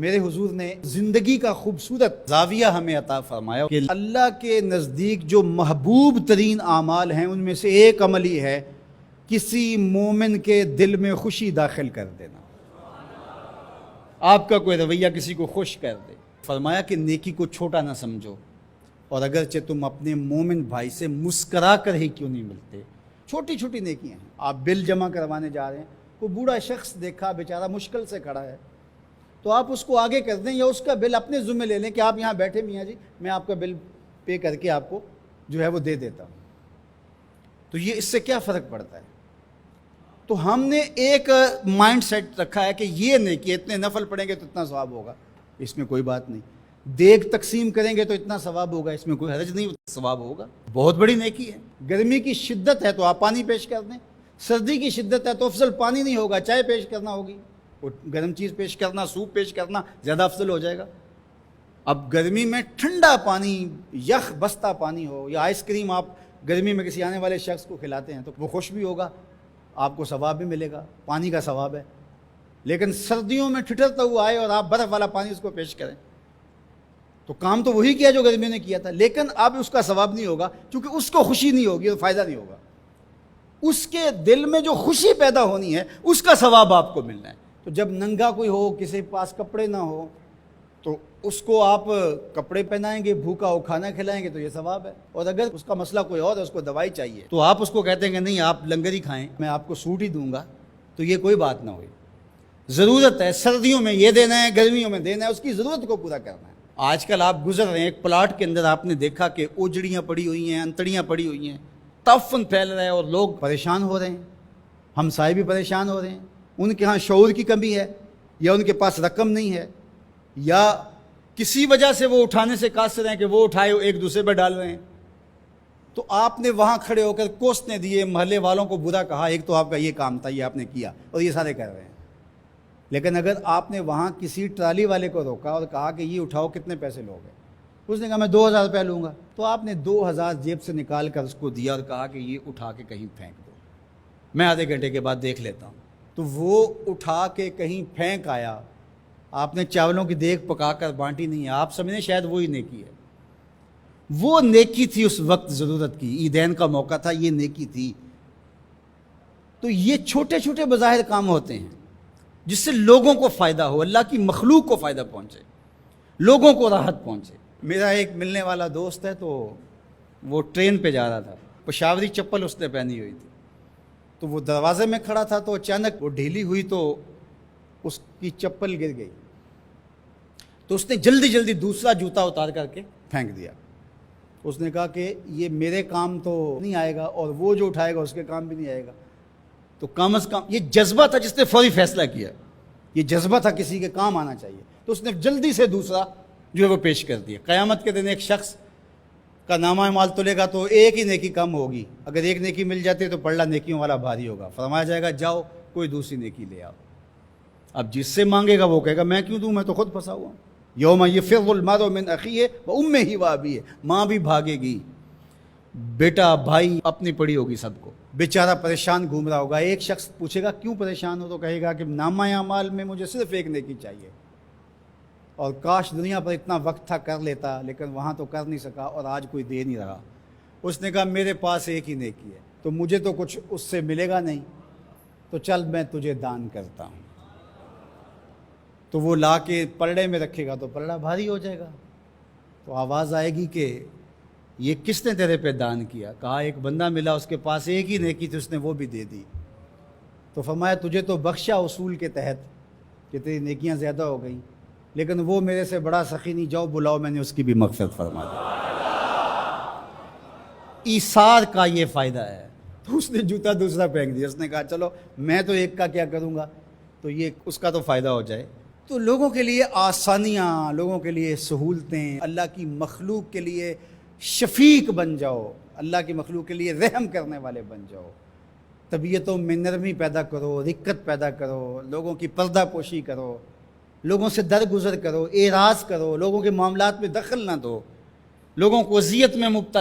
میرے حضور نے زندگی کا خوبصورت زاویہ ہمیں عطا فرمایا کہ اللہ کے نزدیک جو محبوب ترین اعمال ہیں ان میں سے ایک عمل ہی ہے کسی مومن کے دل میں خوشی داخل کر دینا۔ آپ کا کوئی رویہ کسی کو خوش کر دے۔ فرمایا کہ نیکی کو چھوٹا نہ سمجھو، اور اگرچہ تم اپنے مومن بھائی سے مسکرا کر ہی کیوں نہیں ملتے۔ چھوٹی چھوٹی نیکیاں ہیں۔ آپ بل جمع کروانے جا رہے ہیں، کوئی بوڑھا شخص دیکھا بیچارہ مشکل سے کھڑا ہے، تو آپ اس کو آگے کر دیں یا اس کا بل اپنے ذمہ لے لیں کہ آپ یہاں بیٹھے میاں جی، میں آپ کا بل پے کر کے آپ کو جو ہے وہ دے دیتا ہوں۔ تو یہ اس سے کیا فرق پڑتا ہے؟ تو ہم نے ایک مائنڈ سیٹ رکھا ہے کہ یہ نیکی اتنے نفل پڑھیں گے تو اتنا ثواب ہوگا، اس میں کوئی بات نہیں۔ دیگ تقسیم کریں گے تو اتنا ثواب ہوگا، اس میں کوئی حرج نہیں، ثواب ہوگا۔ بہت بڑی نیکی ہے۔ گرمی کی شدت ہے تو آپ پانی پیش کر دیں، سردی کی شدت ہے تو افضل پانی نہیں ہوگا، چائے پیش کرنا ہوگی، گرم چیز پیش کرنا، سوپ پیش کرنا زیادہ افضل ہو جائے گا۔ اب گرمی میں ٹھنڈا پانی، یخ بستہ پانی ہو یا آئس کریم آپ گرمی میں کسی آنے والے شخص کو کھلاتے ہیں تو وہ خوش بھی ہوگا، آپ کو ثواب بھی ملے گا، پانی کا ثواب ہے۔ لیکن سردیوں میں ٹھٹرتا ہوا آئے اور آپ برف والا پانی اس کو پیش کریں تو کام تو وہی کیا جو گرمیوں نے کیا تھا، لیکن اب اس کا ثواب نہیں ہوگا کیونکہ اس کو خوشی نہیں ہوگی اور فائدہ نہیں ہوگا۔ اس کے دل میں جو خوشی پیدا ہونی ہے اس کا ثواب آپ کو ملنا ہے۔ تو جب ننگا کوئی ہو، کسی کے پاس کپڑے نہ ہو، تو اس کو آپ کپڑے پہنائیں گے، بھوکا ہو کھانا کھلائیں گے تو یہ ثواب ہے۔ اور اگر اس کا مسئلہ کوئی اور ہے، اس کو دوائی چاہیے، تو آپ اس کو کہتے ہیں کہ نہیں آپ لنگر ہی کھائیں، میں آپ کو سوٹ ہی دوں گا، تو یہ کوئی بات نہ ہوئی۔ ضرورت ہے سردیوں میں یہ دینا ہے، گرمیوں میں دینا ہے، اس کی ضرورت کو پورا کرنا ہے۔ آج کل آپ گزر رہے ہیں ایک پلاٹ کے اندر، آپ نے دیکھا کہ اوجڑیاں پڑی ہوئی ہیں، انتڑیاں پڑی ہوئی ہیں، تعفن پھیل رہا ہے اور لوگ پریشان ہو رہے ہیں، ہمسائے بھی پریشان ہو رہے ہیں۔ ان کے ہاں شعور کی کمی ہے، یا ان کے پاس رقم نہیں ہے، یا کسی وجہ سے وہ اٹھانے سے قاصر ہیں کہ وہ اٹھائے ایک دوسرے پہ ڈال رہے ہیں۔ تو آپ نے وہاں کھڑے ہو کر کوسنے دیے، محلے والوں کو برا کہا، ایک تو آپ کا یہ کام تھا، یہ آپ نے کیا اور یہ سارے کر رہے ہیں۔ لیکن اگر آپ نے وہاں کسی ٹرالی والے کو روکا اور کہا کہ یہ اٹھاؤ، کتنے پیسے لوگے؟ اس نے کہا میں 2000 روپے لوں گا، تو آپ نے 2000 جیب سے نکال کر اس کو دیا اور کہا کہ یہ اٹھا کے کہیں پھینک دو، میں آدھے گھنٹے کے بعد دیکھ لیتا ہوں۔ تو وہ اٹھا کے کہیں پھینک آیا، آپ نے چاولوں کی دیگ پکا کر بانٹی نہیں ہے، آپ سمجھیں شاید وہی نیکی ہے۔ وہ نیکی تھی اس وقت ضرورت کی، عیدین کا موقع تھا، یہ نیکی تھی۔ تو یہ چھوٹے چھوٹے بظاہر کام ہوتے ہیں جس سے لوگوں کو فائدہ ہو، اللہ کی مخلوق کو فائدہ پہنچے، لوگوں کو راحت پہنچے۔ میرا ایک ملنے والا دوست ہے، تو وہ ٹرین پہ جا رہا تھا، پشاوری چپل اس نے پہنی ہوئی تھی، تو وہ دروازے میں کھڑا تھا، تو اچانک وہ ڈھیلی ہوئی تو اس کی چپل گر گئی، تو اس نے جلدی جلدی دوسرا جوتا اتار کر کے پھینک دیا۔ اس نے کہا کہ یہ میرے کام تو نہیں آئے گا اور وہ جو اٹھائے گا اس کے کام بھی نہیں آئے گا۔ تو کم از کم یہ جذبہ تھا جس نے فوری فیصلہ کیا، یہ جذبہ تھا کسی کے کام آنا چاہیے، تو اس نے جلدی سے دوسرا جو ہے وہ پیش کر دیا۔ قیامت کے دن ایک شخص کا نامہ اعمال تلے گا تو ایک ہی نیکی کم ہوگی، اگر ایک نیکی مل جاتی ہے تو پلڑا نیکیوں والا بھاری ہوگا۔ فرمایا جائے گا جاؤ کوئی دوسری نیکی لے آؤ۔ اب جس سے مانگے گا وہ کہے گا میں کیوں دوں، میں تو خود پھنسا ہوا ہوں۔ یوم یفر المرء من اخیہ وامہ وابیہ، ماں بھی بھاگے گی، بیٹا بھائی اپنی پڑی ہوگی، سب کو بیچارہ پریشان گھوم رہا ہوگا۔ ایک شخص پوچھے گا کیوں پریشان ہو، تو کہے گا کہ نامہ اعمال میں مجھے صرف ایک نیکی چاہیے، اور کاش دنیا پر اتنا وقت تھا کر لیتا، لیکن وہاں تو کر نہیں سکا اور آج کوئی دے نہیں رہا۔ اس نے کہا میرے پاس ایک ہی نیکی ہے، تو مجھے تو کچھ اس سے ملے گا نہیں، تو چل میں تجھے دان کرتا ہوں۔ تو وہ لا کے پلڑے میں رکھے گا تو پلڑا بھاری ہو جائے گا، تو آواز آئے گی کہ یہ کس نے تیرے پہ دان کیا؟ کہا ایک بندہ ملا، اس کے پاس ایک ہی نیکی تھی، اس نے وہ بھی دے دی۔ تو فرمایا تجھے تو بخشا اصول کے تحت کہ تیری نیکیاں زیادہ ہو گئیں، لیکن وہ میرے سے بڑا سخی نہیں، جاؤ بلاؤ، میں نے اس کی بھی مغفرت فرما دی۔ ایثار کا یہ فائدہ ہے۔ تو اس نے جوتا دوسرا پھینک دیا، اس نے کہا چلو میں تو ایک کا کیا کروں گا، تو یہ اس کا تو فائدہ ہو جائے۔ تو لوگوں کے لیے آسانیاں، لوگوں کے لیے سہولتیں، اللہ کی مخلوق کے لیے شفیق بن جاؤ، اللہ کی مخلوق کے لیے رحم کرنے والے بن جاؤ، طبیعتوں میں نرمی پیدا کرو، رقت پیدا کرو، لوگوں کی پردہ پوشی کرو، لوگوں سے درگزر کرو، اعراض کرو، لوگوں کے معاملات میں دخل نہ دو، لوگوں کو اذیت میں مبتلا